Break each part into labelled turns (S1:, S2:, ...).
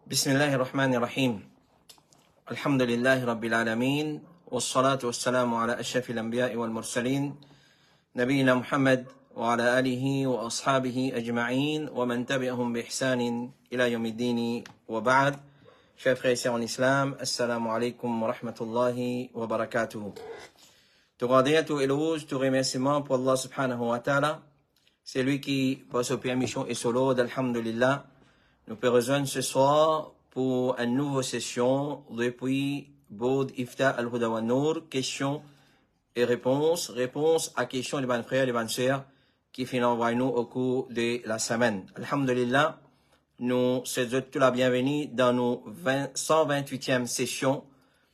S1: بسم الله الرحمن الرحيم الحمد لله رب العالمين والصلاة والسلام على أشرف الأنبياء والمرسلين نبينا محمد وعلى آله وأصحابه أجمعين ومن تبعهم بإحسان إلى يوم الدين وبعد. Chers frères et sœurs en islam, assalamu alaikum wa rahmatullahi wa barakatuhu. Tout gradien, tout éloge, tout remerciement pour Allah subhanahu wa ta'ala. C'est lui qui, par sa permission et solo d'Alhamdulillah, nous peut rejoindre ce soir pour une nouvelle session depuis Bod Ifta al-Huda wa Nour, questions et réponses, réponses à questions des frères et des sœurs qui finissent envoyer nous au cours de la semaine. Alhamdulillah, nous souhaitons toute la bienvenue dans nos 128e session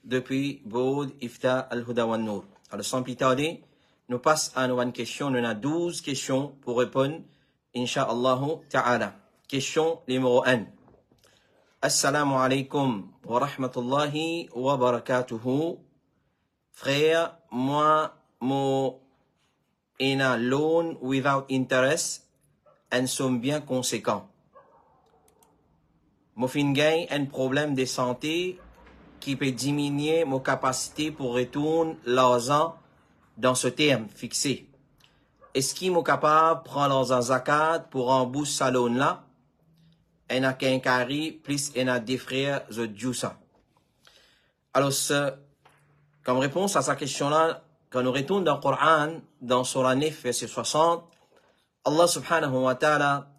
S1: depuis Bod Ifta al-Huda wa Nour. Alors sans plus tarder, nous passons à nos questions. Nous avons 12 questions pour répondre, Inch'Allah ta'ala. Question numéro 1. Assalamu alaikum wa rahmatullahi wa barakatuhu. Frère, moi, in a loan without interest, une somme bien conséquent. Moi, fin gain un problème de santé qui peut diminuer mon capacité pour retourner l'argent dans ce terme fixé. Est-ce qu'il est capable de prendre l'argent zakat pour rembourser sa loan là? En a qu'un carré, plus en a des frères de Djoussa. Alors, comme réponse à sa question-là, quand nous retournons dans le Coran, dans Surah 9, verset 60, Allah subhanahu wa ta'ala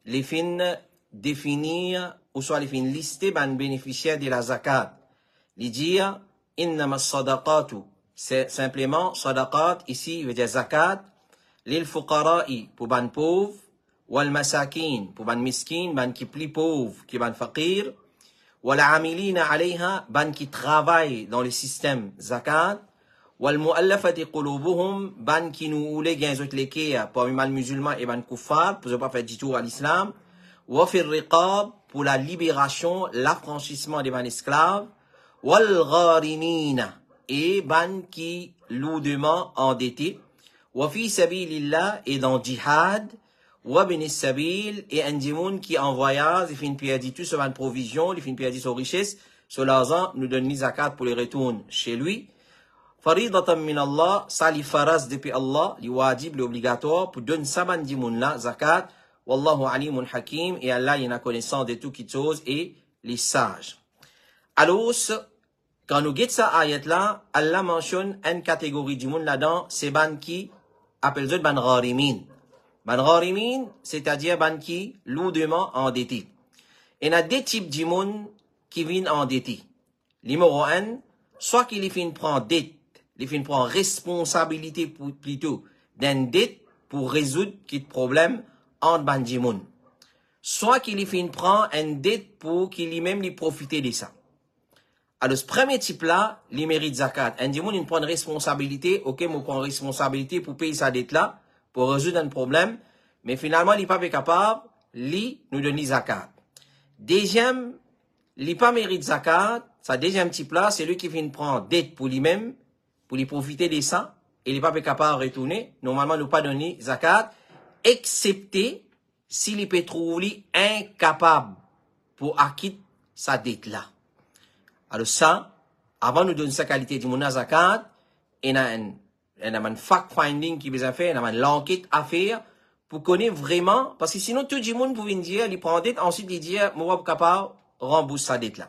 S1: les fin définir, ou soit les fin lister ben bénéficiaires de la zakat. Les dire, innama sadaqatu, c'est simplement sadaqat, ici, veut dire zakat, lil fuqara'i, pour ban pauvre, wal masakin, pour ban miskin, ban qui plus pauvre, qui ban faqir, wal amilina alayha, ban qui travaille dans le système zakat, wal mu'allafati qulubuhum, ban qui nous oule gain zot leke, parmi mal musulmans et ban kuffar, pour ne pas faire du tout à l'islam, wa fir riqab, pour la libération, l'affranchissement des ban esclaves, wal gharimina, et ban qui lourdement endetté, wa fi sabilillah, et dans jihad, wa bin sabil, et un dimoun qui en voyage, il fait une perdit tout sur une provision, il fait une perdit sur richesse, sur l'argent, nous donne zakat pour les retourner chez lui. Faridatan min Allah, ça li faraz depuis Allah, li wajib, li obligatoire, pour donner ça ban dimoun là, zakat, wallahu alimun hakim, et Allah, il a connaissance de tout qui chose, et les sages. Alors, quand nous guettons ça ayat là, Allah mentionne une catégorie du monde là-dedans, c'est ban qui appelle ça ban gharimin. Ban gharimin, c'est-à-dire ban qui lourdement endetté. Il y a deux types du monde qui viennent endettés. Numéro 1, soit qu'il fin prend dette, il fin prend responsabilité plutôt d'une dette pour résoudre quel problème entre ban du monde. Soit qu'il fin prend une dette pour qu'il lui-même lui profiter de ça. Alors, ce premier type-là, il mérite zakat. Un dimoun, il prend une responsabilité, ok, moi, prend responsabilité pour payer sa dette-là, pour résoudre un problème, mais finalement, il n'est pas capable, il nous donne zakat. Deuxième, il n'est pas mérite zakat, sa deuxième type-là, c'est lui qui vient prendre dette pour lui-même, pour lui profiter de ça, et il n'est pas capable de retourner. Normalement, il ne pas donner zakat, excepté s'il peut trouver incapable pour acquitter sa dette-là. Alors ça, avant de donner sa qualité du monde zakat, il y a un fact-finding qui besoin faire, il y a une enquête à faire pour connaître vraiment, parce que sinon tout le monde pouvait dire, il prend dette, ensuite il dit, moi, je suis capable de rembourser sa dette là.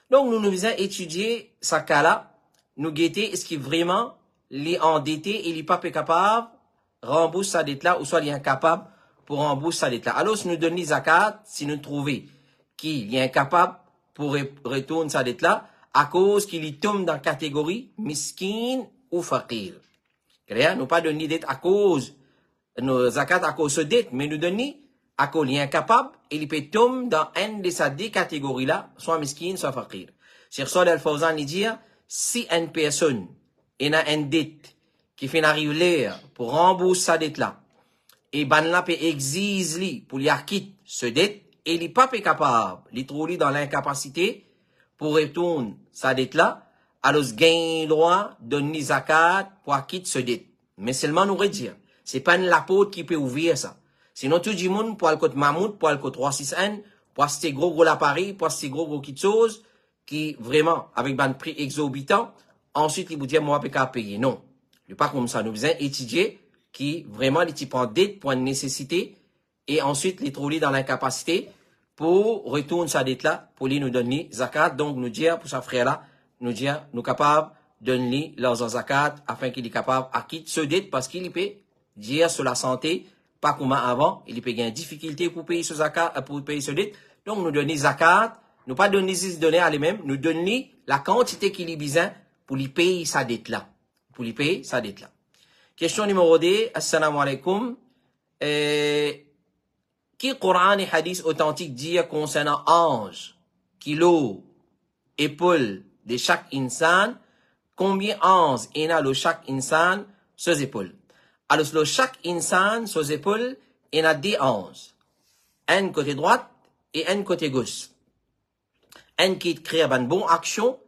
S1: Donc nous devons étudier ce cas-là, nous guetter, est-ce qu'il vraiment est endetté et il n'est pas capable de rembourser sa dette là, ou soit il est incapable pour rembourser sa dette là. Alors si nous donnons zakat, si nous trouvons qu'il est incapable pour retourner sa dette là, à cause qu'il tombe dans la catégorie miskin ou faqir. Clair? Nous pas donner dette à cause, nos zakat à cause de dette, mais nous donner à cause il est incapable, et il peut tomber dans une de ces deux catégories là, soit miskin, soit faqir. Cheikh Saleh Al-Fawzan dit, si une personne a une dette qui fait arriver pour rembourser sa dette là, et ban là peut exiger pour lui acquitter ce dette, et il n'est pas capable, il trouve dans l'incapacité pour retourner sa dette là, alors il gagne le droit de donner zakat pour acquitter ce dette. Mais seulement nous redire, c'est pas une l'apôtre qui peut ouvrir ça. Sinon tout le monde pour le côté Mahmoud, pour le côté 361, pour acheter gros l'appareil, pour acheter gros quelque chose, qui vraiment, avec un prix exorbitant, ensuite, il vous dit, moi, je peux payer. Non. Il n'est pas comme ça. Nous devons étudier qui vraiment, les types en dette pour une nécessité, et ensuite, les trouver dans l'incapacité, pour retourner sa dette là, pour lui nous donner zakat. Donc, nous dire, pour sa frère là, nous dire, nous capables de donner leurs zakat, afin qu'il est capable d'acquitter ce dette, parce qu'il peut dire sur la santé, pas comme avant, il peut gagner difficulté pour payer ce zakat, pour payer ce dette. Donc, nous donner zakat, nous pas donner 6 donner à lui-même, nous donner la quantité qu'il a besoin pour lui payer sa dette là. Pour lui payer sa dette là. Question numéro 2, assalamu alaikum. Qui Coran et Hadith authentique dit concernant ange, kilo, épaule de chaque insan, combien ange il y a le chaque insan sur épaules. Alors, le chaque insan sur épaules, il y a 10 anges. Un côté droite et un côté gauche. Un qui crée une bonne action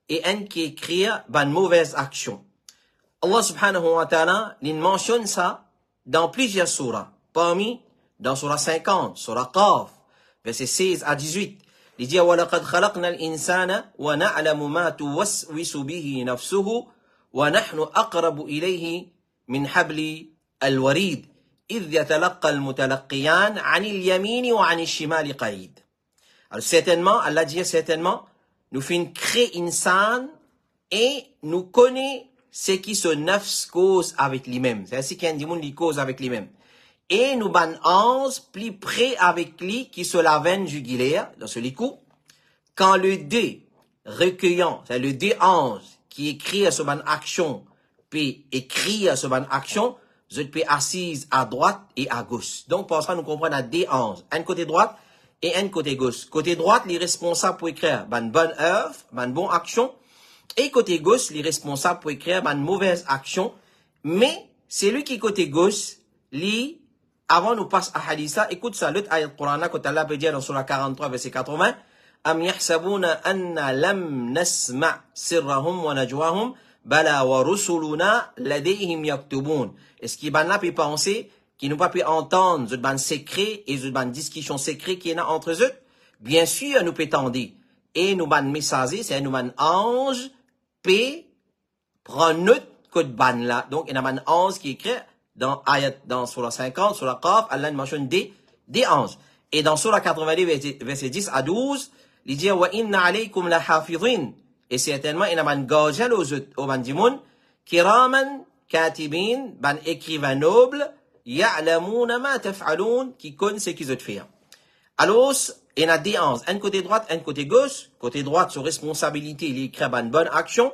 S1: et un qui crée une mauvaise action. Allah subhanahu wa ta'ala, il mentionne ça dans plusieurs surahs. Parmi, dans surah 50, surah Qaf, verset 16 à 18. Il dit, وَلَقَدْ خَلَقْنَا الْإِنسَانَ وَنَعْلَمُ مَا تُوَسْوِسُ بِهِ نَفْسُهُ وَنَحْنُ أَقْرَبُ إِلَيْهِ مِنْ حَبْلِ الْوَرِيدِ إِذْ يَتَلَقَّى الْمُتَلَقِّيَانِ عَنِ الْيَمِينِ وَعَنِ الشِّمَالِ قَعِيدٍ. Alors certainement, Allah dit certainement, nous faisons créer insan et nous connaissons ce qui se nafs cause avec lui-même. C'est ainsi qu'il y a un qui cause avec lui-même. Et nous ban ange plus près avec lui qui se la veine jugulaire, dans ce coup, quand le dé recueillant, c'est le dé ange qui écrit à ce ban action, puis écrit à ce ban action, je peux assise à droite et à gauche. Donc, pour ça, nous comprenons à des anges. Un côté droite, et un côté gauche. Côté droite, les responsables pour écrire une bonne œuvre, une bonne action. Et côté gauche, les responsables pour écrire une mauvaise action. Mais, c'est lui qui côté gauche, lui, avant nous passe à haditha, écoute ça, l'autre ayat Qur'an, quand Allah peut dire dans surah 43, verset 80, Am yahsabuna anna lam nasma' sirrahum wa najwahum, bala wa rusuluna ladayhim yaktubun. Est-ce qu'il va peut penser qui n'ont pas pu entendre ce ban secret et ce ban discussion secret qui est entre eux? Bien sûr, nous pétendons. Et nous ban messager, c'est nous ban ange, p, prend notre code ban là. Donc, il y a un ange qui écrit dans ayat, dans surah 50, surah Qaf, Allah mentionne des anges. Et dans surah 82, verset 10 à 12, il dit, wa inna alaykum la hafidhin. Et certainement, il y a un gagel au ban dimoun, kiraman, katibin, ban écrivain noble, ya'lamouna ma taf'aloun, qui connaissent ce qu'ils ont fait. Alors, il y a des anges, un côté droite, un côté gauche. Côté droite, sur responsabilité, il écrit une bonne action.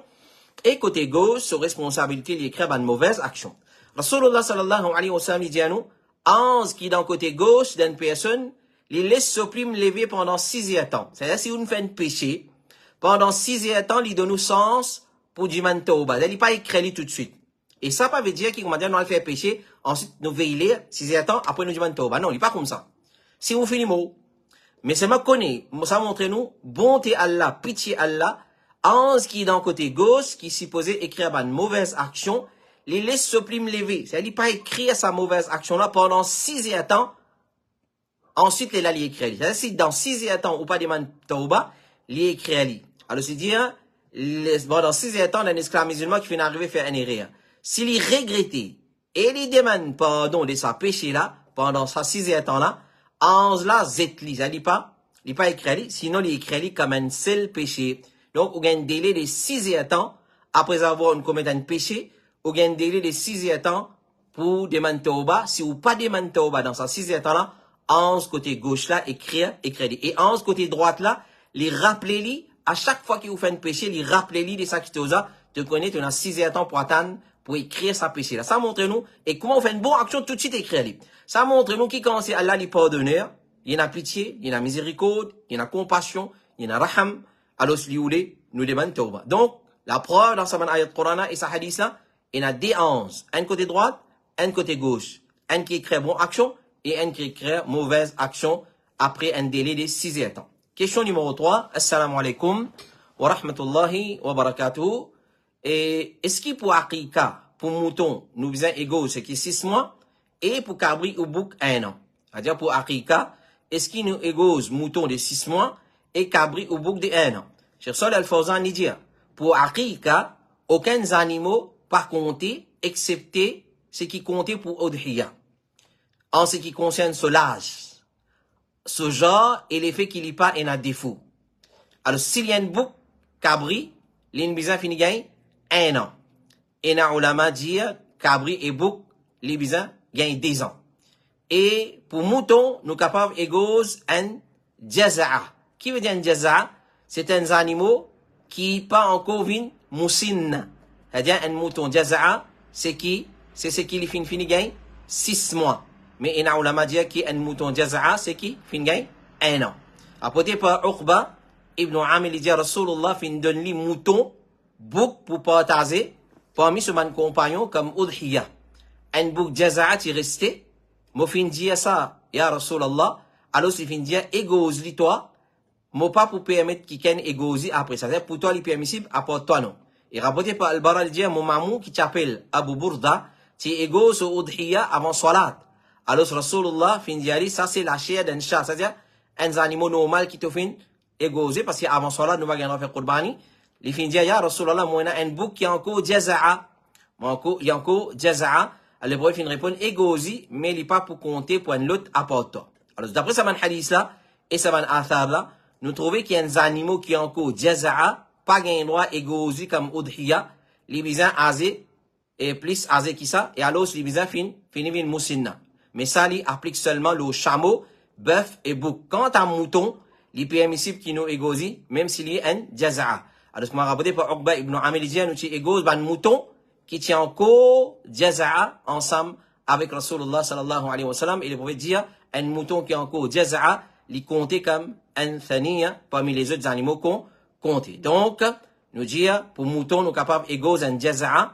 S1: Et côté gauche, sur responsabilité, il écrit une mauvaise action. Rasulullah sallallahu alayhi wa sallam, il dit à nous, ange qui est dans le côté gauche d'une personne, il laisse se plume lever pendant 6 temps. C'est-à-dire, si vous faites un péché, pendant 6 temps, il donne nous sens pour du man tauba. Il n'est pas écrit tout de suite. Et ça, pas veut dire qu'il va dire, nous allons faire péché, ensuite, nous veiller 6 temps, après nous du man tauba. Non, il n'est pas comme ça. Si vous finissez mot, mais c'est ma connaît, ça montre nous, bonté Allah, pitié Allah, ange qui est dans le côté gauche, qui supposé écrire une mauvaise action, les laisse se plume lever. C'est-à-dire, il pas écrire sa mauvaise action-là pendant 6 temps, ensuite, il a écrit. C'est-à-dire, si dans 6 temps, ou pas de man tauba, il écrit. Alors, c'est dire, dans 6 temps, un esclave musulman qui fait arriver faire un erreur. S'il est regretté, et il demande pardon de sa péché-là, pendant sa 6 temps-là, ange là, zetli, ça dit pas, il pas écrit, sinon il écrit comme un seul péché. Donc, il y a un délai de 6 temps, après avoir commis un péché, il y a un délai de 6 temps pour demander tauba. Si vous pas demander tauba dans sa 6 temps là, ange côté gauche là, écrit. Et ange côté droite là, les rappelez-les, à chaque fois qu'il vous fait un péché, les rappelez-les de ça qui te connaît, tu as 6 temps pour attendre, pour écrire sa péché là. Ça montre nous, et comment on fait une bonne action tout de suite écrire. Ça montre nous qui commence à Allah les pardonneurs, il y en a pitié, il y en a miséricorde, il y en a compassion, il y en a raham, alors si vous voulez, nous demande tauba. Donc, la preuve dans sa ayat Qur'an et sa hadith là, il y en a des anges, un côté droite, un côté gauche, un qui écrit bonne action et un qui écrit mauvaise action après un délai de 6 temps. Question numéro 3, assalamu alaikum wa rahmatullahi wa barakatuh. Et est-ce qu'il pour aqiqa, pour mouton, nous faisons égaux, c'est qui 6 mois, et pour cabri ou bouc 1 an. C'est-à-dire pour aqiqa, est-ce qu'il nous égose mouton de 6 mois et cabri ou bouc de 1 an? Cheikh Salih Al-Fawzan dit, pour Aqiqa, aucun animal pas compté, excepté ce qui comptait pour Udhiyya. En ce qui concerne ce l'âge, ce genre et l'effet qu'il n'y a pas un défaut. Alors, s'il y a un bouc cabri, l'inbizan finit gagne 1 an. Et na ulama dit, cabri et bouc, l'inbizan gagne 10 ans. Et pour mouton, nous capables égose un jaza'a. Qui veut dire un jaza'a? C'est un animal qui pas encore vin moussin. C'est-à-dire un mouton jaza'a, c'est ce qui finit gagne 6 mois. Mais il y a un ulama dit qu'un mouton jaza'a, c'est qui finit gagne 1 an. Apporté par Uqba, Ibn Amir dit Rasulullah fin donne lui mouton, bouc pour partager, parmi ses compagnons comme Udhiyya. Un bouc jaza'a qui restait, mo fin dit ça, ya Rasulallah, alors si fin dit égose li toi, mo pas pour permettre qu'il ken égosi après ça. C'est pour toi, il permissible, apporte toi non. Et rapporté par Al-Bara, il dit, mon mamou qui t'appelle Abu Burda, tu égose au Udhiyya avant Salat. Alors Rasulullah fin dit, ça c'est la chair d'un chat, c'est-à-dire un animal normal qui te fin égosé, parce qu'avant Salat, nous va gagner faire Qurbani. Il fin dit, ya Rasulallah, moi, un bouc qui est encore jaza'a. Il y a encore jaza'a. Alors, le fin répond, égosi, mais il n'est pas pour compter pour un lot apporte. Alors, d'après ce hadith là, et ce athar là, nous trouvons qu'il y a des animaux qui ont encore jaza'a, pas gain droit égosi comme Udhiyya, les bisans azé, et plus azé qui ça, et alors, les bisans finit moussinna. Mais ça, il applique seulement le chameau, bœuf et bouc. Quant à mouton, il est permissible qu'il nous égosi, même s'il y a un jaza'a. Alors, ce que m'a rapporté par Uqba ibn Amir, nous dit égose, ban mouton, qui tient encore jaza'a ensemble avec Rasulullah sallallahu alayhi wa sallam. Et le prophète dit, un mouton qui est encore jaza'a, il compte comme un thaniya parmi les autres animaux qu'on compte. Donc, nous dit, pour mouton, nous sommes capables d'égose un jaza'a.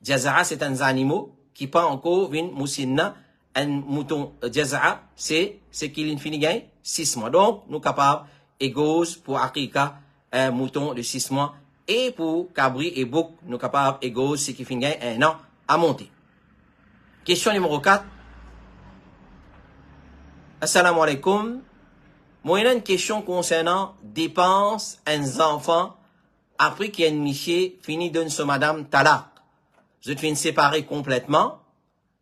S1: Jaza'a, c'est un animal qui pas encore vin moussinna. Un mouton jaza'a, c'est qu'il finit gagne 6 mois. Donc, nous sommes capables d'égose pour Aqiqa, un mouton de 6 mois. Et pour cabri et bouc, nous sommes capables d'égose ce qui finit 1 an à monter. Question numéro 4. Assalamu alaikum. Moi, il y a une question concernant dépenses un enfant après qu'il y a une miché fini d'une ce madame talak. Je te finis séparer complètement.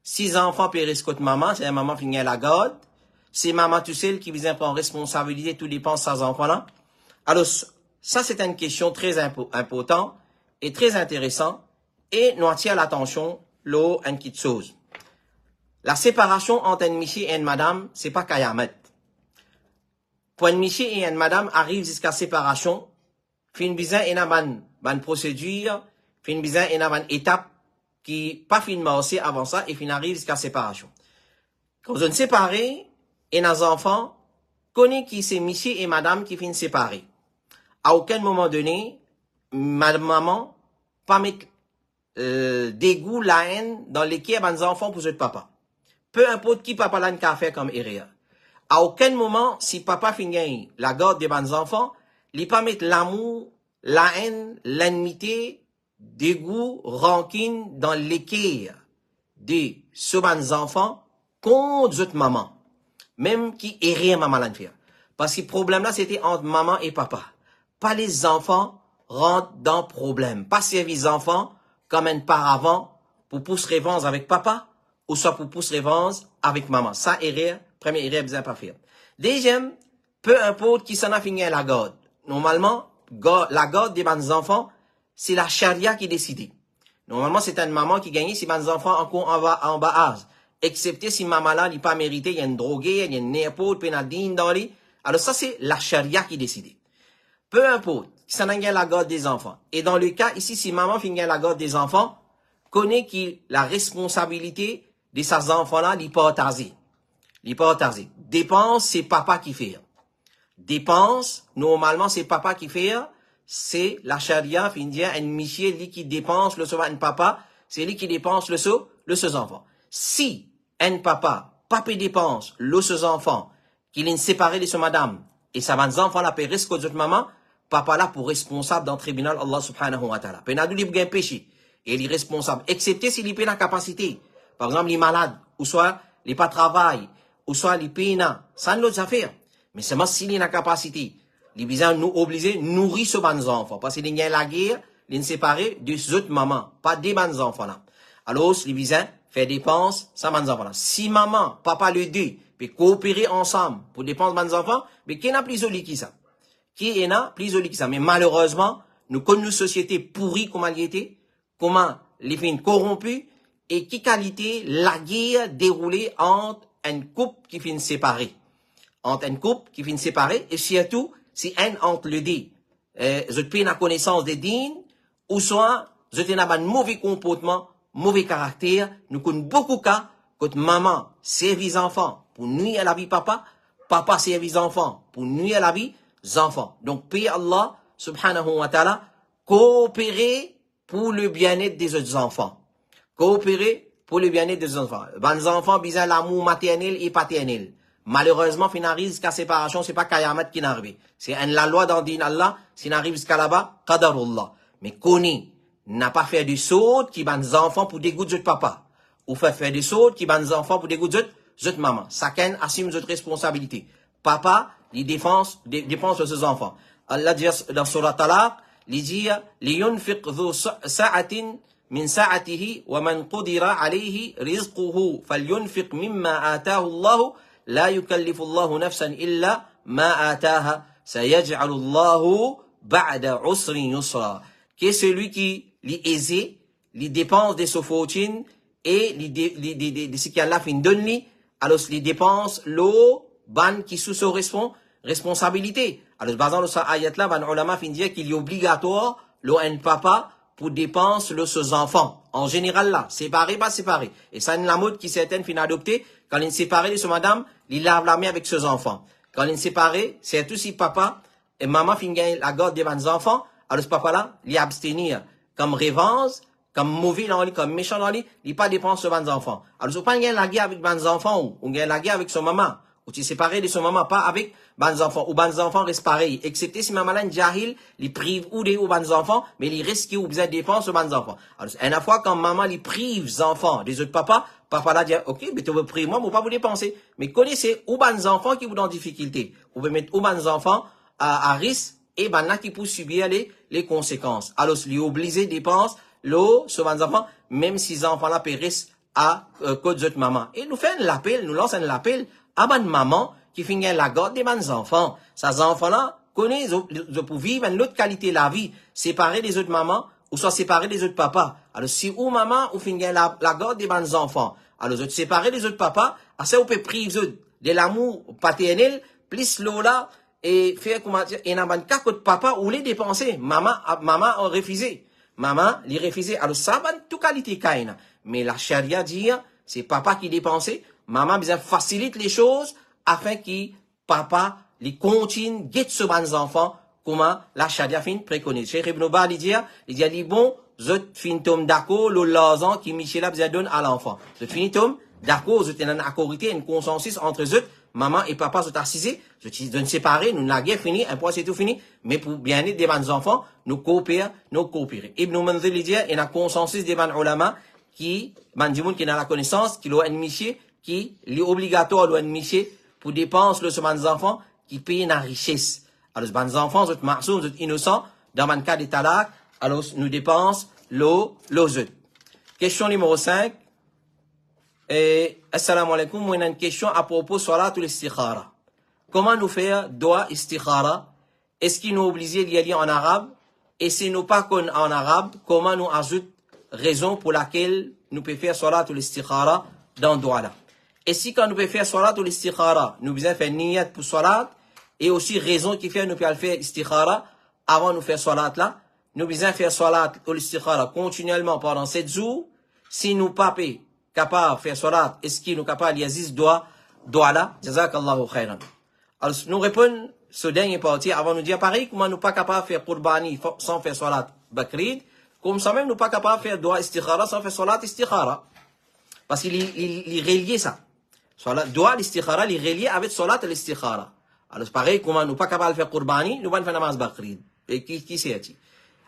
S1: 6 enfants périssent contre maman, c'est la maman finit à la garde. C'est maman tout seul qui vient prendre responsabilité de toutes les dépenses de ces enfants-là. Alors, ça, c'est une question très importante et très intéressante. Et nous attirons l'attention, là, une petite chose. La séparation entre un monsieur et une madame, c'est pas kayamet. Pour un monsieur et une madame arrive jusqu'à séparation, fin bizarre et une procédure, fin bizarre et une étape qui pas finement aussi avant ça et fin arrive jusqu'à séparation. Quand on sépare, et nos enfants connaissent qui c'est monsieur et madame qui finissent séparés. À aucun moment donné, ma maman pas mettre dégoût, la haine dans lesquels les enfants pour ce papa. Peu importe qui papa l'a qu'à faire comme erreur. À aucun moment, si papa finit la garde des bons enfants, il pas mettre l'amour, la haine, l'ennemité, dégoût, rancune dans l'équerre de ce bons enfants contre votre maman. Même qui errait maman l'a faire. Parce que le problème là, c'était entre maman et papa. Pas les enfants rentrent dans le problème. Pas servir les enfants comme un paravent pour pousser revanche avec papa ou soit pour pousser revanche avec maman. Ça, erreur, première erreur, bien pas faire. Deuxième, peu importe qui s'en a fini à la garde. Normalement, la garde des bons enfants, c'est la charia qui décide. Normalement, c'est une maman qui gagne si bons enfants encore en bas âge. Excepté si maman là, n'est pas mérité, il y a une droguée, il y a une n'importe, pénadine dans lui. Alors ça, c'est la charia qui décide. Peu importe, ça n'a pas la garde des enfants. Et dans le cas, ici, si maman finit la garde des enfants, connaît qu'il la responsabilité de ces enfants-là, l'y partager. Dépense, c'est papa qui fait. Dépense, normalement, c'est papa qui fait. C'est la charia, finit un monsieur, lui qui dépense le soin un papa, c'est lui qui dépense le ses enfants. Si un papa dépense le ses enfants, qu'il est séparé de son madame, et sa bons enfants la paient risque de maman, papa là pour responsable dans le tribunal Allah subhanahu wa ta'ala. Penadou li bougen péché. Et il est responsable. Excepté s'il est la capacité. Par exemple, il est malade, ou soit, il pas travail, ou soit les pina, ça ne l'autre affaire. Mais seulement s'il y a une capacité, les besoins nous obligés nourrir ce bon enfant. Parce qu'il y a la guerre, les séparer des autres mamans, pas des bons enfants là. Alors, les besoins faire dépenses, ça bon enfant là. Si maman, papa le deux, puis coopérer ensemble pour dépenser bons enfants, mais qui n'a plus joli que ça? Qui est plus joli que ça? Mais malheureusement, nous connaissons une société pourrie comme elle était, comment les filles corrompues, et qui qualité la guerre déroulée entre un couple qui finit séparé. Entre un couple qui finit séparé, et surtout, si un entre le deux, je peux la connaissance des dînes, ou soit, je te un mauvais comportement, mauvais caractère. Nous connaissons beaucoup de cas, quand maman servit enfants pour nuire à la vie papa, papa servit enfants pour nuire à la vie enfants. Donc, paye Allah, subhanahu wa ta'ala, coopérer pour le bien-être des autres enfants. Coopérer pour le bien-être des enfants. Les enfants, besoin l'amour maternel et paternel. Malheureusement, fin arrive jusqu'à séparation, c'est pas Kayamat qui n'arrive. C'est la loi dans din Allah, si n'arrive jusqu'à là-bas, qadarullah. Mais connaît, n'a pas fait de saut qui ban les enfants pour dégoûter de papa. Ou faire des sauts qui ban les enfants pour dégoûter de maman. Chacun assume cette responsabilité. Papa, il dépense de ses enfants. Allah dit dans Surah Talaq, il dit, لينفق ذو ساعة من ساعته ومن قدر عليه رزقه فلينفق مما آتاه الله لا يكلف الله نفسا إلا ما آتاها سيجعل الله بعد عسر يسرا. Qui celui qui est aisé, les dépenses de sa fortune et de ce qu'Allah fin donne lui, alors les dépenses, l'eau, ban qui sous sa responsabilité. Alors, basant sur cette ayat-là, ban ulama fin dire qu'il est obligatoire, l'eau un papa, pour dépenser ses enfants. En général, là, séparé, pas séparé. Et ça, c'est la mode qui certaines fin adopter. Quand il est séparé de son madame, il lave la main avec ses enfants. Quand il est séparé, c'est tout si papa et maman fin gagne la garde des enfants, alors ce papa-là, il abstenir comme revanche, comme mauvais dans lui, comme méchant dans lui, il pas dépenser sur ses enfants. Alors, si pas gagne la guerre avec ses enfants, ou gagne la guerre avec son maman, ou tu es séparé de son maman, pas avec ses enfants, ou ses enfants restent pareils. Excepté si maman là, une jahil, il prive ou des ou ses enfants, mais il risque qu'il besoin de dépenser sur ses enfants. Alors, une fois quand maman, il prive les enfants des autres papas, papa là dit, ok, mais tu veux priver moi, mais pas vous dépenser. Mais connaissez, ou ses enfants qui vous dans difficulté. Vous pouvez mettre ou ses enfants à risque, et ben là, qui peut subir les conséquences. Alors, il est obligé de dépenser l'eau sur ses enfants, même si les enfants là périssent à cause de maman. Et nous faisons l'appel, nous lançons l'appel à ma maman qui finit la garde de mes enfants. Ces enfants-là connaissent, pour vivre une autre qualité de la vie, séparés des autres mamans, ou soit séparés des autres papas. Alors, si ou maman, ou finit la garde de mes enfants, alors, vous êtes séparés des autres papas, assez vous pouvez priver de l'amour paternel, plus l'eau là, et faire, comment dire, et n'a pas de cas que papa ou les dépenser. Maman a refusé. Maman, les refusé. Alors, ça va tout qualité kaina. Mais la charia dit, c'est papa qui dépensait. Maman, bien, facilite les choses afin que papa, les continue, guette ce bon enfant, comment la charia fin préconise. Cheikh Ibn Ba, il dit, bon, je fin tom d'accord, le l'argent qui Michel a donne à l'enfant. Je finis tom d'accord, je tiens une accordité, un consensus entre eux, maman et papa sont assis, je donne séparer, nous la guerre finie, un point c'est tout fini, mais pour bien-être des bons enfants, nous coopérer. Ibn Manzil, il dit, il y a un consensus des bons ulama, qui, bandimoun qui n'a la connaissance, qui l'a admis, qui est obligatoire de admis pour dépenser sur les enfants qui payent la richesse. Alors, les bons enfants, sont marsoum, sont innocents, dans le cas des talak, alors nous dépensons l'eau. Question numéro 5. Assalamu alaikum, moi, il y a une question à propos de salat ou l'istikhara. Comment nous faire doa istikhara? Est-ce qu'il nous oblige d'y aller en arabe? Et si nous pas en arabe, comment nous ajoute raison pour laquelle nous pouvons faire salat ou l'istikhara dans doa là? Et si quand nous pouvons faire salat ou l'istikhara, nous devons faire niyat pour salat, et aussi raison qui fait nous pouvons faire istikhara avant nous faire salat là, nous devons faire salat ou l'istikhara continuellement pendant 7 jours. Si nous pas capable de faire salat, est-ce qu'il nous capable d'y doa là? Jazakallahu khairan. Alors, nous répondons ce dernier partie avant de nous dire pareil, comment nous pas capable de faire qurbani sans faire salat bakrid, comme ça même nous pas capable de faire doa istikhara sans faire salat istikhara. Parce qu'il est relié ça. Doa l'istikhara, il est relié avec salat l'istikhara. Alors, c'est pareil, comment nous pas capable de faire qurbani, nous pas faire namaz bakrid. Et qui c'est?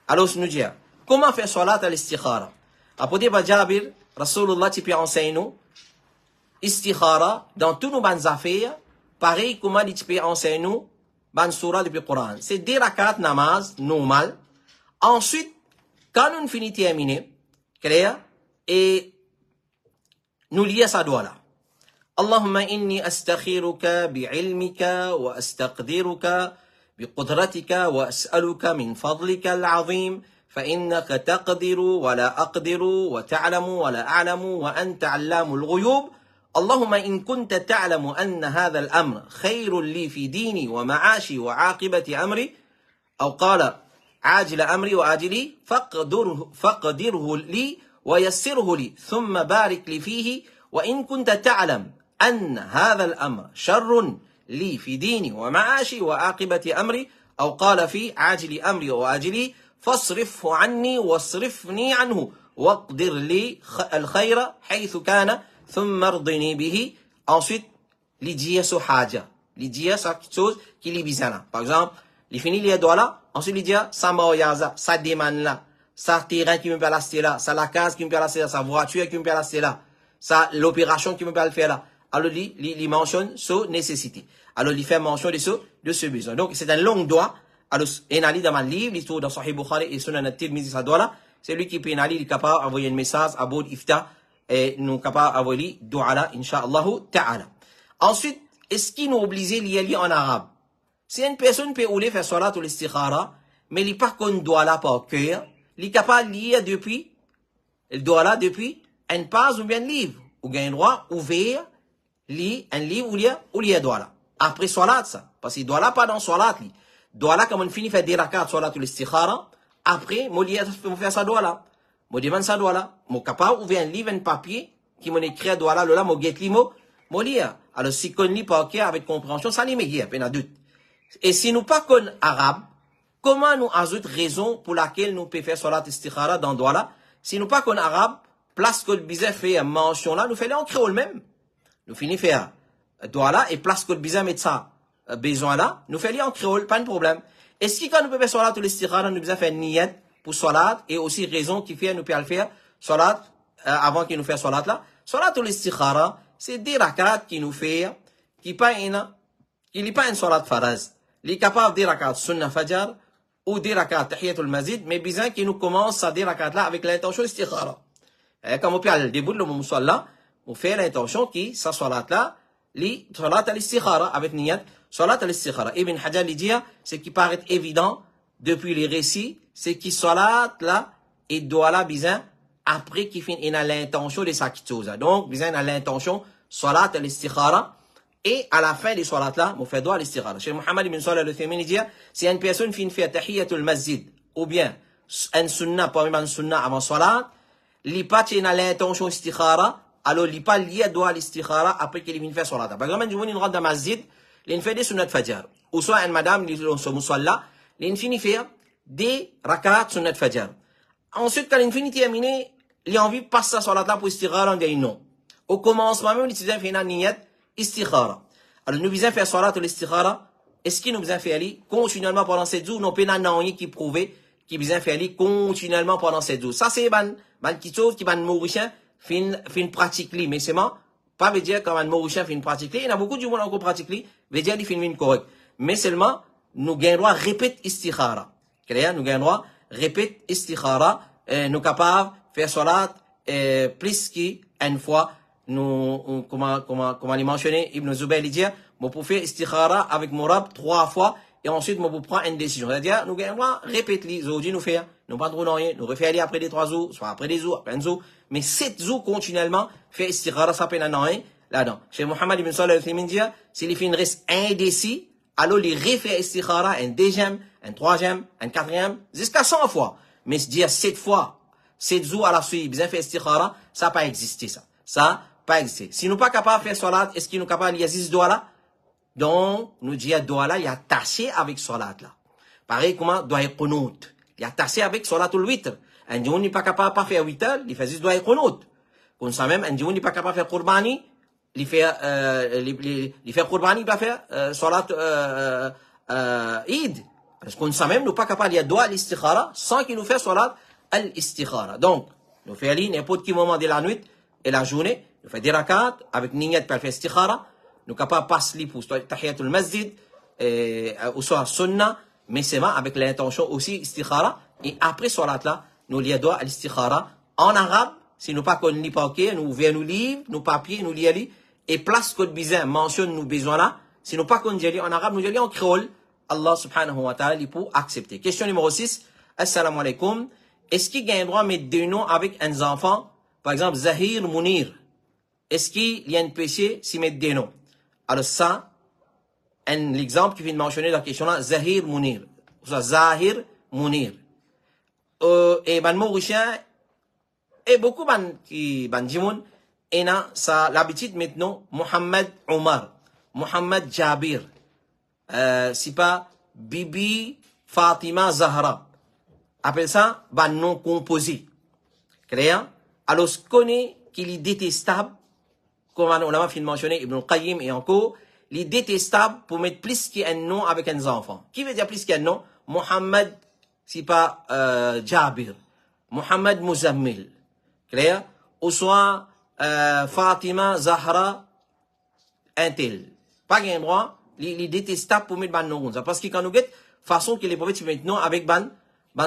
S1: Alors, nous disons, comment faire salat l'istikhara? Après, Jabir, Rasulullah, tu peux enseigner nous, istikhara dans tous nos bonnes affaires, pareil comme il peut enseigner nous, ban surah depuis le Coran. C'est 10 rakat namaz, normal. Ensuite, quand nous finissons de terminer, clair, et nous lions sa doigt là. اللهم إني أستخيرك بعلمك وأستقدرك بقدرتك وأسألك من فضلك العظيم فإنك تقدر ولا أقدر وتعلم ولا أعلم وأنت علام الغيوب اللهم إن كنت تعلم أن هذا الأمر خير لي في ديني ومعاشي وعاقبة أمري أو قال عاجل أمري وآجلي فاقدره لي ويسره لي ثم بارك لي فيه وإن كنت تعلم أن هذا الأمر شر لي في ديني ومعاشي وعاقبة أمري أو قال في عاجل أمري وآجلي فاصرفه عني واصرفني عنه واقدر لي الخير حيث كان ثم ارضني به. Ensuite, il dit ce haja, il dit quelque chose qui lui bizarre. Par exemple, il finit les doigts là, ensuite il dit ça m'a ça demande là, ça terrain qui me peut l'acheter là, ça la case qui me peut l'acheter là, sa voiture qui me peut l'acheter là, ça l'opération qui me peut le faire là. Alors il mentionne ce nécessité. Alors il fait mention de ce besoin. Donc c'est un long doigt. Alors Enali dans mon livre, l'histoire dans Sahih Bukhari et Sunan at-Tirmidhi, ça doit là. C'est lui qui peut Enali, il est capable d'envoyer un message à Boud Ifta et nous capable d'envoyer doigt là, Inch'Allah Ta'ala. Ensuite, est-ce qu'il nous oblige à lire en arabe? Si une personne peut ouler faire salat ou l'istikhara, mais il n'est pas qu'on doit là par cœur, il est capable de lire depuis, il doit là depuis une page ou bien un livre, ou bien un droit ouvert, lire un livre ou lire doit là. Après salat ça, parce qu'il doit là pas dans salat li. Doit là comme on finit faire des rakats salat ou l'istikhara, après moi lire faire ça doit là. Moi demande ça doit là, moi capable ouvrir un livre un papier qui m'en écrit doit là là moi get li moi lire. Alors si qu'on lit par cœur avec compréhension, ça n'y met guère peine à doute. Et si nous pas qu'on arabe, comment nous ajoute raison pour laquelle nous pouvons faire salat istikhara dans doit là? Si nous pas qu'on arabe, place que le bizarre fait mention là, nous faisons en créole même. Nous finissons faire doigt là et place que le bizarre met ça besoin là, nous faisons en créole, pas de problème. Est-ce que quand nous pouvons faire salat ou l'istikhara, nous besoin faire niyat pour salat et aussi raison qui fait nous pouvons le faire salat avant qu'il nous fasse salat là. Salat ou l'istikhara, c'est des rakats qui nous fait qui pas une salat faraz. Il est capable des rakats sunnah fajr ou des rakats tahiyatul masjid, mais besoin qu'il nous commence à des rakats là avec l'intention istikhara. Et comme on peut aller début le musalla, on fait l'intention qui sa salat là, li salat al-istikhara avec niyat salat al-istikhara. Ibn Hajar dit c'est qui paraît évident depuis les récits, c'est qui salat là et doit là besoin après qu'il finit il a l'intention de sa chose. Donc besoin il a l'intention salat al-istikhara et à la fin des salat là, on fait doigt al-istikhara. Cheikh Mohammed ibn Salih al-Uthaymin dit si une personne finit faire tahiyatul masjid ou bien un sunnah parmi un sunnah avant salat, li pas il a l'intention istikhara, alors il pas lié doigt l'istikhara après qu'il vient faire salat. Par exemple, je viens rentre dans masjid, il fait des sunnat fajr ou soit une madame qui est sur musalla, il finit faire des rak'at sunnat fajr. Ensuite quand il finit terminer, il a envie de passer sa salat là pour istikhara, on dit non. Au commencement même, il dit fait une niyat istikhara. Alors nous besoin faire salat ou l'istikhara, est-ce qu'il nous besoin faire ali continuellement pendant 7 jours, non pas nan qui prouver qui besoin faire ali continuellement pendant 7 jours. Ça c'est ban quelque chose qui ban mauricien fin pratique li, mais c'est pas veut dire quand un mauricien fait une pratique li, il y a beaucoup de gens qui pratique li, veut dire il fait une correct. Mais seulement nous gagnons droit répète istikhara. Clair, nous gagnons droit répète istikhara, nous capables faire salat plus qu'une fois. Nous comment les mentionner Ibn Zubayr dit moi pour faire istikhara avec mon rab 3 fois et ensuite moi pour prendre une décision, c'est-à-dire nous gagnons droit répète les aujourd'hui nous faire nous pas trop rien nous refaire après des 3 jours soit après des jours après un jour mais 7 jours continuellement faire istikhara ça peine à rien là-dedans. Chez Mohammed ibn Salih al-Uthaymin dit s'il y fait une reste indécis alors il refaire istikhara un deuxième un troisième un quatrième jusqu'à 100 fois, mais se dire 7 fois 7 jours à la suite bien faire istikhara ça pas existé ça pas existé. Si nous pas capable de faire salat, est-ce qu'il nous capable il y a 6 doigts là? Donc, nous disons doigt là, il y a taché avec salat là. Pareil comment doigt qunut. Il y a taché avec salat ou witr. Un jour n'est pas capable de faire witr, il fait 6 doigts qunut. Comme ça même, un jour n'est pas capable de faire qurbani, il fait qurbani, il va faire salat Eid. Parce qu'on sait même, nous pas capable, il y a doigt l'istikhara sans qu'il nous fasse salat al-istikhara. Donc, nous faisons n'importe quel moment de la nuit et la journée, Nous faisons des rakats avec niyat pour faire istikhara. Nous capables passer pour tahiyatul masjid, ou soit sunnah, mais c'est avec l'intention aussi istikhara. Et après salat là, nous lions à l'istikhara en arabe. Si nous pas connaissons pas nous venons nous livre, nous papiers, nous lions et place code bizarre mentionne nous besoin là. Si nous pas connaissons en arabe, nous lions en créole. Allah subhanahu wa ta'ala pour accepter. Question numéro 6. Assalamu alaikum. Est-ce qu'il y a un droit de mettre deux noms avec un enfant? Par exemple, Zahir, Mounir. Est-ce qu'il y a un péché si mettre des noms? Alors ça, l'exemple qui vient de mentionner dans la question là, Zahir, Mounir. Ou ça, Zahir, Mounir. Et ban Mauricien, et beaucoup ban Jimoun, et na, ça, l'habitude maintenant, Mohamed Omar, Mohamed Jabir. C'est pas Bibi Fatima Zahra. Appelle ça, ban nom composé. Clair? Alors, ce qu'on est qu'il est détestable, comme on a fini de mentionner Ibn Qayyim et encore, il est détestable pour mettre plus qu'un nom avec un enfant. Qui veut dire plus qu'un nom? Mohamed, c'est pas Jabir. Mohamed Muzammil. Clair? Ou soit Fatima Zahra, un tel. Pas qu'un droit, il est détestable pour mettre ban nom. Parce que quand nous guettons, façon que les prophètes mettent nom avec ban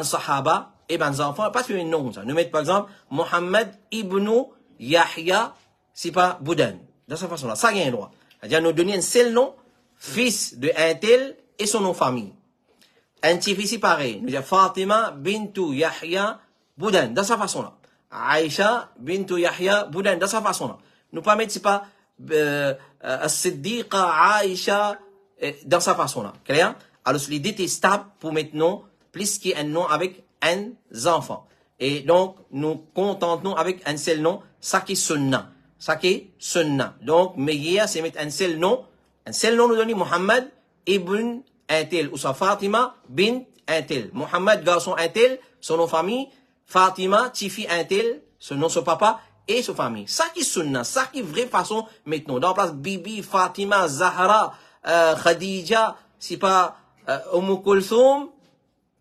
S1: sahaba et ban enfants, pas sur un nom. Nous mettons par exemple Mohamed Ibn Yahya, c'est pas Boudan. De cette façon-là, ça y a un droit. C'est-à-dire nous donner un seul nom, fils de un tel et son nom famille. Un petit pareil. Nous disons Fatima bintu Yahya Boudan. De cette façon-là. Aïcha bintu Yahya Boudan. De cette façon-là. Nous pas mettre, c'est pas Siddiqa Aïcha dans cette façon-là. Clair? Alors, c'est détestable pour mettre nom plus qu'un nom avec un enfant. Et donc, nous contentons avec un seul nom, ça qui est sunnah. Ça qui est sunnah. Donc, meilleur, c'est mettre un seul nom. Un seul nom nous donne Mohamed ibn un tel, ou ça Fatima bint un tel. Mohamed, garçon un tel, son nom famille. Fatima, tifi un tel, son nom son papa et sa famille. Ça qui est sunnah, ça qui est vraie façon maintenant. Dans la place Bibi, Fatima, Zahra, Khadija, c'est pas Umm Kulthum,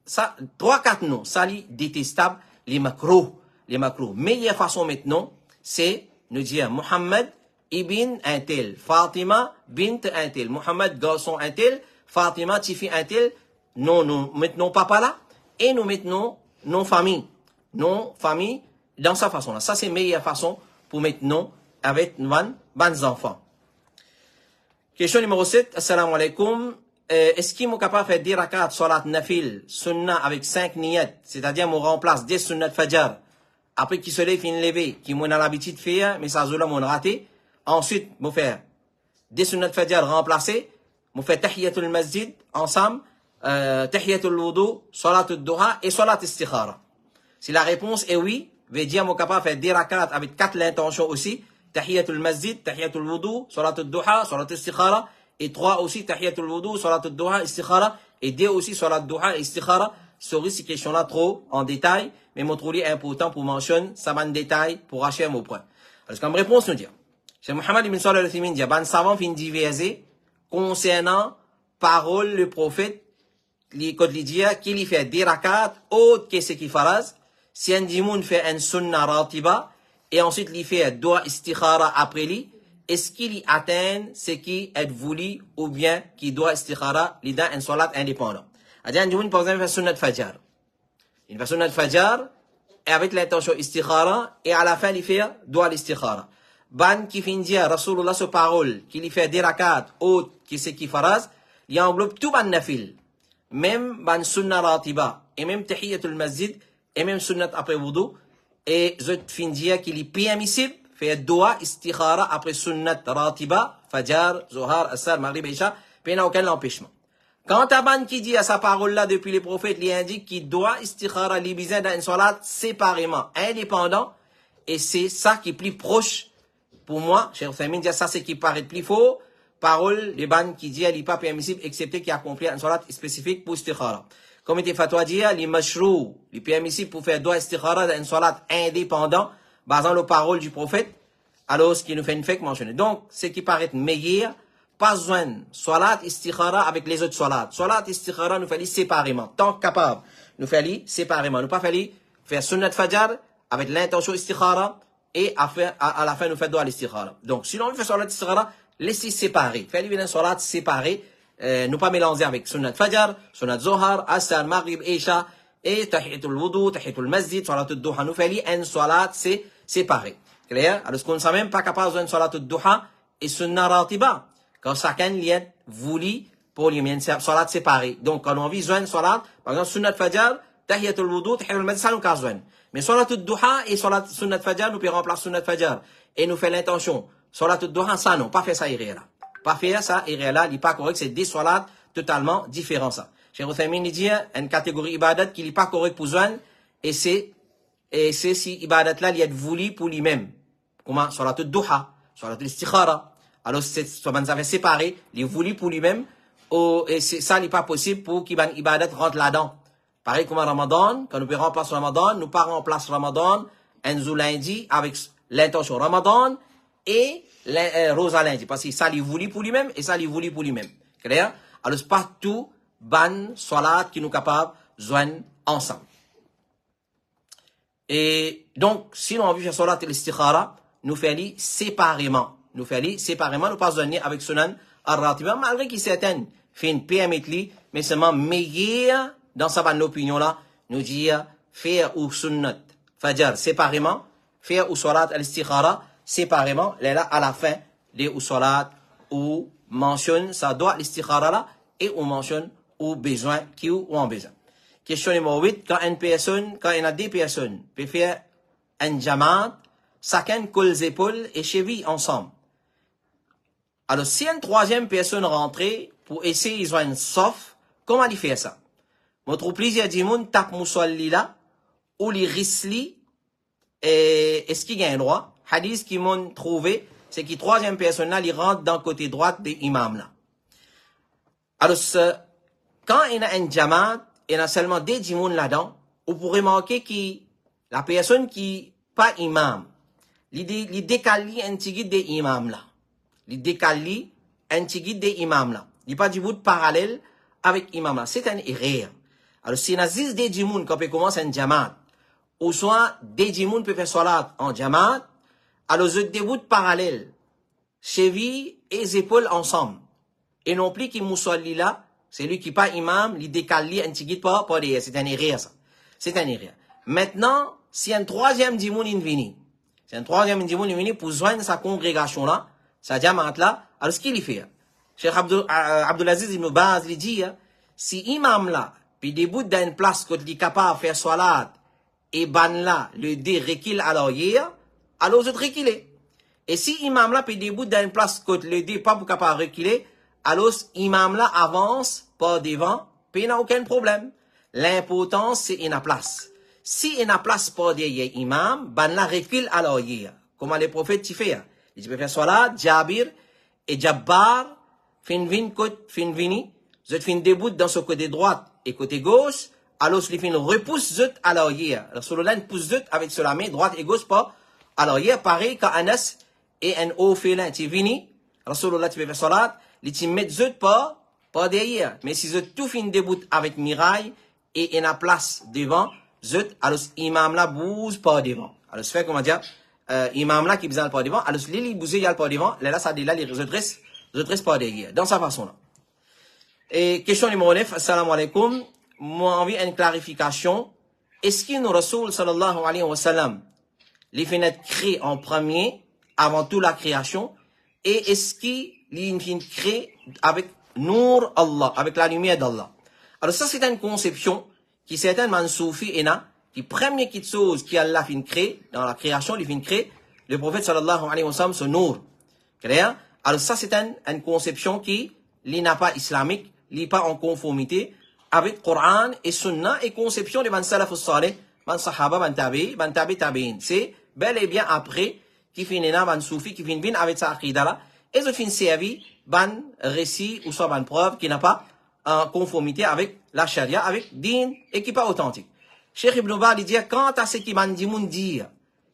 S1: ça, 3-4 noms, ça est détestable, les macros. Les macros. Meilleure façon maintenant, c'est nous dire Mohamed ibn un tel, Fatima bint un tel, Mohamed garçon un tel, Fatima tifi un tel, non, nous mettons papa là, et nous mettons non famille. Non famille, dans sa façon là. Ça, c'est meilleure façon pour mettre non avec nos enfants. Question numéro 7. Assalamu alaikum. Est-ce qu'il est capable de faire 10 rakats salat nafil, sunnah avec 5 niyat, c'est-à-dire on remplace 10 sunnat fajr, après qu'il se lève, il lever, qui m'ont l'habitude de faire, mais ça zoula m'ont raté. Ensuite, m'ont faire 10 sunnat fajr remplacés, m'ont fait tahiyatul masjid ensemble, tahiyatul wudu, salatul duha et salat istikhara. Si la réponse est oui, veut dire m'ont capable de faire 10 rakats avec 4 l'intention aussi, tahiyatul masjid, tahiyatul wudu, salatul duha, salatul istikhara, et 3 aussi, tahiyatul wudu, salatul duha, istikhara, et 2 aussi, salat duha, istikhara. Sorry, ces questions-là trop en détail, mais mon trouvé important pour mentionner, ça va en détail pour acheter mon point. Parce que comme réponse, nous dire, c'est Mohamed ibn Salih al-Uthimin dit, ban savant fin diverser concernant parole le prophète, les codes dire qu'il y fait des rakats, autre que ce qu'il faraz, si un dimoun fait un sunnah ratiba, et ensuite il fait doa istikhara après lui, est-ce qu'il y atteint ce qui est voulu, ou bien qui doit istikhara, il a un salat indépendant. C'est-à-dire, un dimoun, par exemple, fait sunnat fajr. Il fait sunnat fajr, et avec l'intention istikhara, et à la fin, il fait doa l'istikhara. Ban qui finit dire, Rasulullah, sa parole, qu'il y fait des rakats, autre que ce qui faraz, il englobe tout ban nafil. Même ban sunnah ratiba, et même tahiyatul masjid, et même sunnat après wudu, et je finis dire qu'il est permissible, fait doa istikhara après sunnat ratiba, fajr, zuhar, asar, maghrib, isha, puis il n'y a aucun empêchement. Quand Taban qui dit à sa parole-là depuis les prophètes, il indique qu'il doit istikhara libizan dans une salat séparément, indépendant, et c'est ça qui est plus proche pour moi, cher Famine, dire ça c'est qui paraît plus faux, parole de ban qui dit elle n'est pas permissible, excepté qu'il accomplit une salat spécifique pour istikhara. Comme était fatwa dit, les mashrou, les permissibles pour faire doa istikhara dans une salat indépendant, basant les paroles du prophète, alors ce qui nous fait une fake mentionner. Donc, ce qui paraît meilleur, pas besoin salat istikhara avec les autres salats. Salat istikhara nous fait séparément. Tant capable, nous fait séparément. Nous pas fait faire sunnat fajr avec l'intention istikhara et à la fin nous fait doigt l'istikhara. Donc si l'on fait salat istikhara, laissez séparer. Faites une salat séparée, nous pas mélanger avec sunnat fajr, sunnat zohar, asr, maghrib, isha et tahiyatul wudu, tahiyatul masjid, salatul duha. Nous faisons une salat séparée. Clair? Alors qu'on ne sait même pas capable de salatul duha et sunnat ratiba. Quand chacun lien voulu pour lui une salat séparée. Donc quand on vit une salat, par exemple sunnat fajr, tahiyatul wudu, tahiyatul masjid, ça nous casse joindre. Mais salatul duha et sunnat fajr, nous pouvons remplacer sunnat fajr. Et nous fait l'intention. Salatul duha, ça non, pas faire ça irréel. Pas faire ça irréel, il n'est pas correct, c'est des salats totalement différents ça. Cheikh Uthaymin dit une catégorie ibadat qui n'est pas correct pour Zouane, et c'est si ibadat là, il est voulu pour lui-même. Comment? Salatul duha, salatul istikhara. Alors, c'est, soit ben, ça fait séparer, il est voulu pour lui-même, et ça, il n'est pas possible pour qu'il ben, ibadat rentre là-dedans. Pareil comme en Ramadan, quand nous pouvons remplacer Ramadan, nous pas remplacer Ramadan, un jour lundi, avec l'intention Ramadan, et Rosa lundi. Parce que ça, il est voulu pour lui-même, et ça, il est voulu pour lui-même. Clair? Alors, c'est pas tout, ban, salat, qui nous capables de joindre ensemble. Et donc, si l'on veut faire salat et l'istikhara, nous faisons séparément. Nous faisons séparément, nous pas joindre avec sunan ar-ratiba, malgré qu'il certaines fait une PMT, mais seulement meilleur, dans sa bonne opinion là, nous dire faire ou sunnat fajr séparément, faire ou salat al-istikhara séparément, là à la fin des ou salat ou mentionne ça doit l'istikhara là et on mentionne ou besoin qui ou en besoin. Question numéro 8, quand il y a des personnes peut faire un jamaat, chacun colle les épaules et cheville ensemble. Alors si une troisième personne rentre pour essayer de joindre sauf, comment il fait ça? Votre plaisir du monde tape moussolli là, ou les risli, est-ce qu'il y a un droit? Hadith qui m'ont trouvé, c'est que troisième personne là, il rentre dans le côté droit de l'imam là. Alors, quand il y a un jamaat, il y a seulement des djimoun là-dedans, vous pourrez remarquer que la personne qui pas imam, il décale un petit guide des imams là. Il décale un petit guide des imams là. Il n'y a pas du bout parallèle avec imam là. C'est un erreur. Alors, si on a 10 des djimoun quand on commence un jamaat, ou soit des djimoun peuvent faire salat en jamaat, alors je déboute parallèle, cheville et épaules ensemble. Et non plus qui moussolli là, c'est lui qui pas imam, il décale un petit guide pas derrière. C'est un erreur ça. C'est un erreur. Maintenant, si un troisième djimoun est venu, c'est un troisième djimoun est venu pour joindre sa congrégation là, sa jamaat là, alors ce qu'il fait? Cheikh Abdulaziz Ibn Baz, il dit, si imam là, puis déboute d'une place quand il est capable de faire salat, et ban là, le dé recule à l'arrière, alors je reculer. Et si imam là, puis déboute d'une place quand le dé pas pour capable de reculer, alors imam là avance par devant, puis il n'a aucun problème. L'important, c'est une place. Si il n'a place par derrière imam, ban là recule à l'arrière. Comment les prophètes y font? Ils peuvent faire salat, Jabir et Jabbar, fin vini, je fin débout dans ce côté droite et côté gauche, alors les fin repousse zut à l'arrière. Alors sur le lin pousse zut avec sur la main droite et gauche pas à l'arrière, pareil quand Anas et un haut félin, tu vini, alors sur le lin tu peux faire salat, les tu mets zut pas derrière. Mais si zut tout fin débout avec miraille et en a place devant, zut, alors imam là bouge pas devant. Alors c'est fait comment dire, imam là qui besoin pas devant, alors les bouger y a pas devant, là ça dit là les redresse pas derrière. Dans sa façon là. Et question numéro 9, assalamu alaikum. Moi, envie une clarification. Est-ce qu'il nous Rasoul sallallahu alayhi wa sallam, les fenêtres créées en premier, avant tout la création, et est-ce qu'il les fenêtres créées avec Nour Allah, avec la lumière d'Allah? Alors ça, c'est une conception qui certainement soufi et na, qui première chose qui Allah fin créé, dans la création, il fin créé, le prophète sallallahu alayhi wa sallam, ce Nour. Clair? Alors ça, c'est une conception qui n'est pas islamique, n'est pas en conformité avec Coran et Sunna et conception de man salaf salih, man sahaba, man tabi'in. C'est bel et bien après qui finit là, man soufi, qui finit bien avec sa aqidah là, et ce fin servi, ban récit ou soit ban preuve qui n'a pas en conformité avec la charia, avec din et qui n'est pas authentique. Cheikh Ibn Baz dit, quant à ce qui m'a dit dire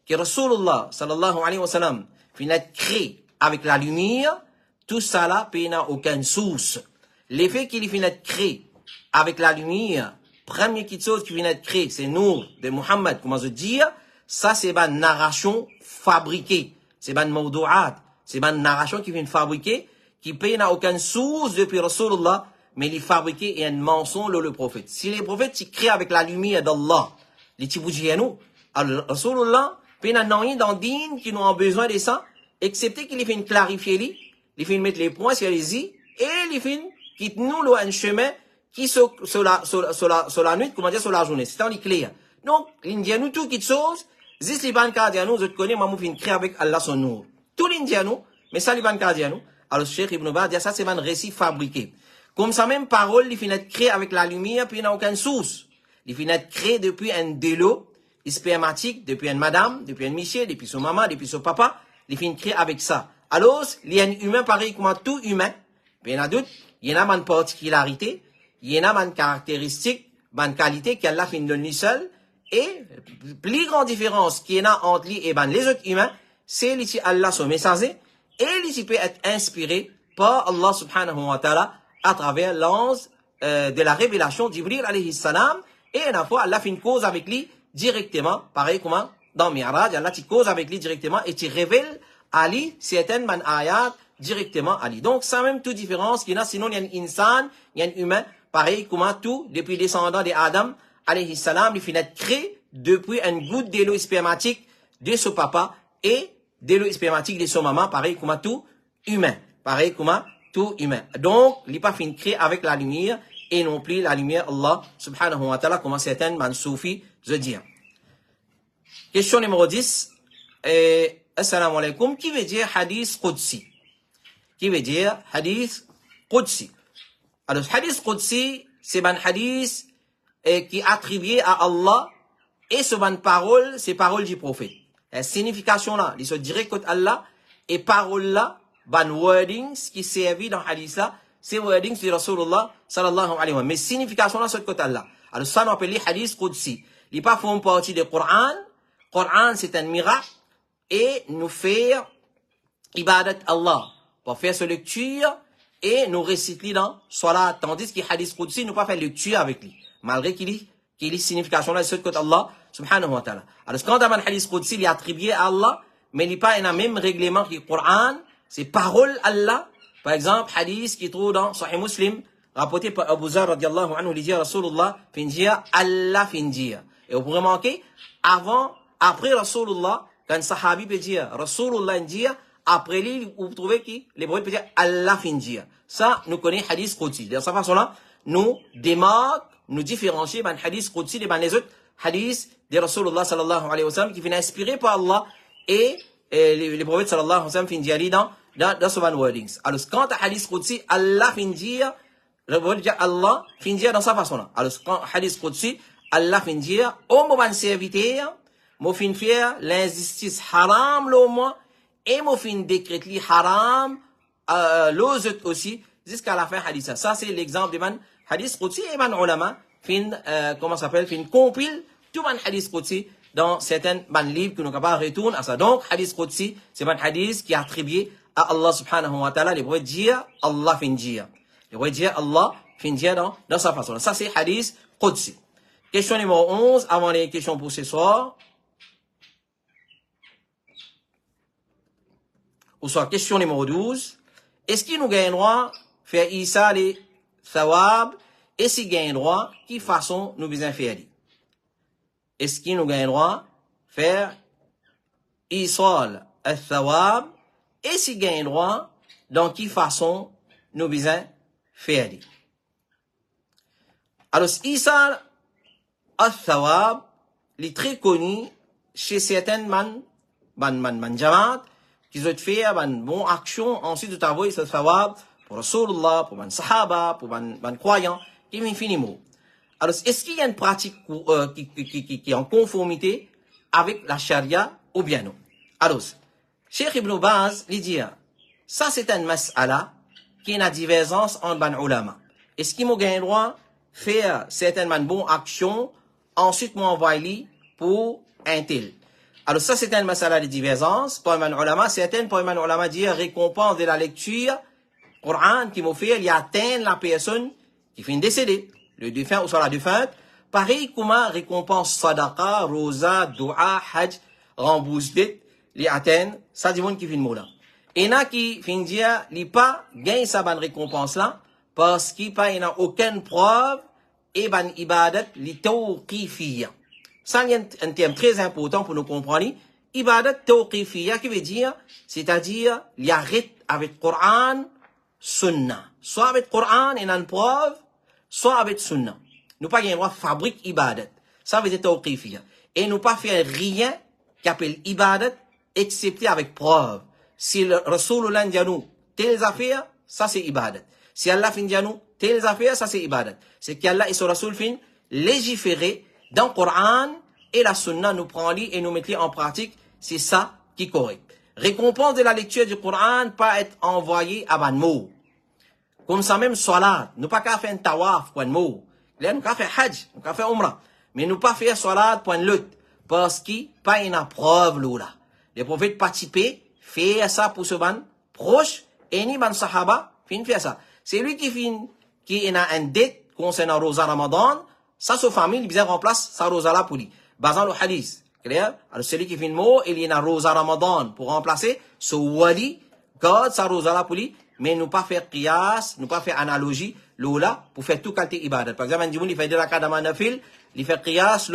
S1: que Rasulullah sallallahu alayhi wa sallam finit créé avec la lumière, tout ça là, n'a aucune source. L'effet qu'il finit d'être créé avec la lumière, première chose qui vient d'être créé, c'est Nour de Muhammad, comment je dire, ça c'est une narration fabriquées. C'est ban mawdou'at. C'est ban narration qui vient fabriquer, qui paye n'a aucune source depuis Rasulullah, mais les fabriquer et un mensonge le prophète. Si les prophètes s'y créent avec la lumière d'Allah, les tiboujianou, alors Rasulullah, paye n'a rien dans din qui n'ont besoin de ça, excepté qu'il les fait clarifier li, les fait mettre les points sur les i, et les fait quitte nous un chemin qui sur la nuit, comment dire, sur la journée. C'est en clair. Donc, l'indianou tout qui chose, zis les ban cardianou, je te connais, moi, fin créer avec Allah son nom. Tout l'indianou, mais ça les ban cardianou. Alors, Cheikh Ibn Baz dit, ça c'est un récit fabriqué. Comme ça même parole, il finit créé avec la lumière, puis il n'a aucune source. Il finit créé depuis un délo spermatique, depuis une madame, depuis un monsieur, depuis son maman, depuis son papa, il finit créé avec ça. Alors, il y a un humain pareil comme tout humain, puis il y en a d'autres, il y en a une particularité, il y en a une caractéristique, une qualité qu'Allah finit de lui seul, et plus grande différence qu'il y en a entre lui et les autres humains, c'est ici Allah son messager, et ici peut être inspiré par Allah subhanahu wa ta'ala à travers l'ange de la révélation d'Ibril alayhi salam, et une fois Allah fait une cause avec lui directement, pareil comme dans Mi'raj, Allah tu cause avec lui directement et tu révèles à lui certaines ayat directement à lui. Donc ça même toute différence qu'il y a, sinon il y a un insan, il y a un humain, pareil comme tout, depuis les descendants d'Adam alayhi salam, il finit créé depuis une goutte d'élo spermatique de son papa et d'élo spermatique de son maman, pareil comme tout humain, pareil comme tout humain. Donc, il n'est pas fin créé avec la lumière et non plus la lumière Allah subhanahu wa ta'ala, comme certains mansoufis je dis. Question numéro 10. Assalamu alaikum. Qui veut dire hadith Qudsi? Qui veut dire hadith Qudsi? Alors, hadith Qudsi, c'est un hadith qui est attribué à Allah et ce ban parole, c'est parole du prophète. La signification là, il se dirait que Allah et parole là, ban wordings qui servi dans hadith là, c'est wordings de Rasulullah sallallahu alayhi wa sallam. Mais signification là, c'est que Allah. Alors ça, on appelle les hadith Qudsi. Il pas font partie du Coran. Coran, c'est un miracle et nous faire ibadat Allah pour faire sa lecture et nous réciter dans Salat. Tandis que hadith Qudsi, nous pas faire lecture avec lui. Malgré qu'il y signification là, c'est que Allah subhanahu wa ta'ala. Alors quand on a un hadith Qudsi, il est attribué à Allah, mais il n'est pas un même règlement que le Coran. C'est parole Allah. Par exemple, hadith qui trouve dans Sahih Muslim, rapporté par Abu Zar radiallahu anhu, il dit Rasulullah finjia, Allah finjia. Et vous pourrez manquer, après Rasulullah, quand sahabi peut dire Rasulullah finjia, après lui, vous trouvez qui? Les prophètes peuvent dire Allah finjia. Ça, nous connaissons hadith Qudsi. De cette façon-là, nous démarquons, nous différencions ben hadith Qudsi de les autres hadiths de Rasulullah sallallahu alayhi wa sallam qui viennent inspirés par Allah et les prophètes sallallahu alayhi wa sallam finjia dans ce van wordings. Alors, quand tu as hadith Qudsi, Allah finjia, le prophète dit Allah finjia dans sa façon-là. Alors, quand hadith Qudsi, Allah finjia, au moment serviteur, mo fin faire l'injustice haram le moi, et mo fin décrète li haram, l'autre aussi, jusqu'à la fin hadith. Ça, c'est l'exemple de man hadith Qudsi et man ulama, comment ça s'appelle, fin compile tout man hadith Qudsi dans certains livres que nous avons retourner à ça. Donc, hadith Qudsi, c'est un hadith qui est attribué à Allah subhanahu wa ta'ala. Les prophètes disent Allah finjia. Les prophètes disent Allah finjia dans sa façon. Ça, c'est hadith Qudsi. Question numéro 11, avant les questions pour ce soir. Ou soit, question numéro 12. Est-ce qu'il nous gagne droit faire Isa les thawab? Et s'il gagne droit, qui façon nous besoin faire? Est-ce qu'il nous gagne droit faire Isal al-thawab? Et s'il gagne droit, dans quelle façon nous besoin faire? Alors, Isal al-thawab, il est très connu chez certaines jamaat qui ont fait une bonne action, ensuite de travailler ce thawab pour Rasulullah, pour les sahaba, pour les croyants, qui est infiniment. Alors, est-ce qu'il y a une pratique qui est en conformité avec la charia ou bien non? Alors, Cheikh Ibn Baz, il dit, ça c'est une mas'ala qui a une divergence entre les ulama. Est-ce qu'il m'a gagné le droit de faire certaines bonnes actions, ensuite m'envoyer pour un tel? Alors ça c'est une mas'ala de divergence. Pour les ulama, certaines pour les ulama disent récompense de la lecture, Coran qui m'a fait, il atteint la personne qui finit décédée, le défunt ou soit la défunte. Pareil comme récompense sadaqa, rosa, dua, hajj, rembourse dette, li atteindre, ça dit monde qui fin mot là. Et na qui fin dire, li pas gagne sa bonne récompense là, parce qu'il pas n'a aucune preuve, et ban ibadat li tawqifiyya. Ça c'est un terme très important pour nous comprendre. Ibadat tawqifiyya qui veut dire, c'est-à-dire, il y a rythme avec Coran, Sunna. Soit avec Coran et une preuve, soit avec Sunna. Nous pas gagne droit fabrique ibadat. Ça veut dire tawqifiyya. Et nous pas faire rien qui appelle ibadat, excepté avec preuve. Si le Rasulullah dit à nous, telles affaires, ça c'est ibadat. Si Allah fin dit à nous, telles affaires, ça c'est ibadat. C'est qu'Allah et son Rasul fin légiférer dans le Coran et la Sunna nous prend et nous met en pratique. C'est ça qui est correct. Récompense de la lecture du Coran, pas être envoyé à ban mot. Comme ça même, salat. Nous pas qu'à faire un tawaf, point de mot. Là, nous qu'à faire hajj, nous qu'à faire umrah. Mais nous pas faire salat, point de lutte. Parce qu'il pas une preuve, là. Les prophètes participent, faire ça pour ce ban proche, et ni ban sahaba, fin faire ça. C'est lui qui a un dette concernant Rosa Ramadan, ça, sa famille, il remplace sa Rosa là pour lui. Basant le hadith. Clair? Alors, celui qui fait le mot, il y a un Rosa Ramadan pour remplacer ce wali, garde sa Rosa là pour lui, mais nous pas faire qiyas, nous pas faire analogie, là, pour faire tout qualité ibadat. Par exemple, il fait de la kadama nafil, il fait qiyas,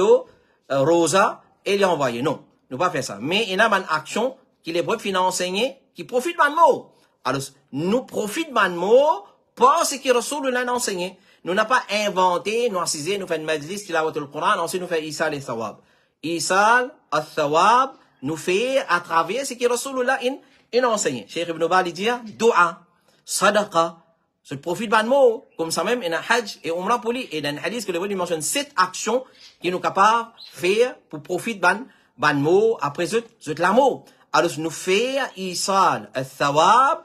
S1: Rosa, et il envoie. Non. Nous pas faire ça. Mais il y a une action qui les preuves enseigner, qui profite de mot. Alors, nous profitons de mot, parce que Rasulullah a enseigné. Nous n'a pas inventé, nous assisé, nous fait une majlis qui l'a voté le Coran, ensuite nous fait Isal et Thawab. Isal, Thawab, nous fait à travers ce que Rasulullah a enseigné. Cheikh Ibn Bali dit, dua, sadaqa, je profite de mot, comme ça même, il y a un hajj et umrah pour lui, et dans un hadith que le prophète mentionne 7 actions qui nous capables de faire pour profiter de mot, après l'amour. Alors, nous fait Isal, Thawab,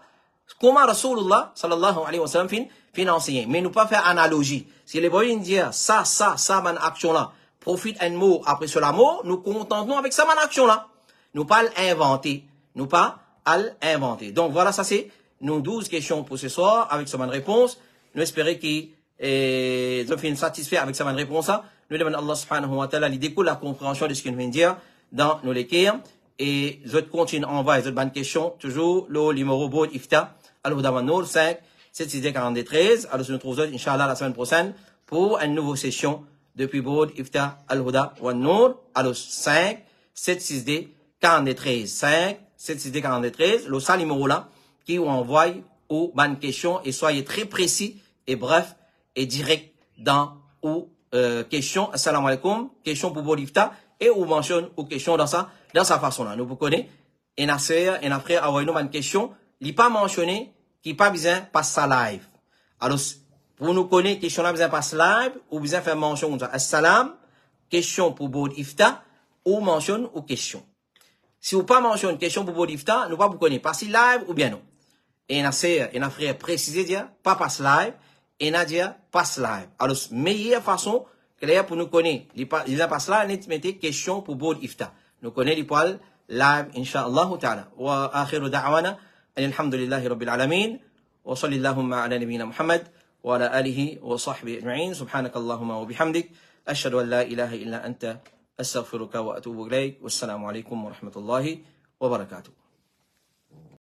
S1: comment Rasulullah, sallallahu alayhi wa sallam, fin enseigné. Mais nous pas faire analogie. Si les voyons dire ça, man action là, profite un mot après cela mot, nous contentons avec ça man action là. Nous pas l'inventer. Nous pas l'inventer. Donc voilà, ça c'est nos 12 questions pour ce soir avec ce man réponse. Nous espérons qu'ils soient satisfaits avec ce man réponse. Nous demandons à Allah subhanahu wa ta'ala, il découle la compréhension de ce qu'il vient de dire dans nos lectures. Et je continue à envoyer les bonnes questions. Toujours le numéro Bod Ifta, Al-Huda wa Nour 5. 762-43. Alors, je nous trouve, Inch'Allah, la semaine prochaine pour une nouvelle session depuis Bod, Ifta, Al-Huda, wa Nour. Alors, 5, 762-43. 5, 762-43. Le seul numéro là, qui vous envoie aux bonnes questions et soyez très précis et bref et direct dans aux questions. Assalamu alaikum. Question pour Bod Ifta et on mentionne aux questions dans sa façon là. Nous vous connaissons. Et après, avoir une bonne question, il n'est pas mentionné qui pas besoin passer ça live. Alors, pour nous connaître, question là besoin passer live, ou besoin faire mention de assalam, question pour Bod Ifta, ou mention ou question. Si vous pas mentionne question pour Bod Ifta, nous pas vous connaître passer live ou bien non. Et on a frère précisé dire, pas passe live, et on a dit passe live. Alors, meilleure façon, clair pour nous connaître, il a passe live, on mettez question pour Bod Ifta. Nous connaît les poils live, inshallah ta'ala. Wa akhiru da'wana. الحمد لله رب العالمين وصلى اللهم على نبينا محمد وعلى آله وصحبه أجمعين سبحانك اللهم وبحمدك أشهد أن لا إله إلا أنت أستغفرك وأتوب إليك والسلام عليكم ورحمة الله وبركاته.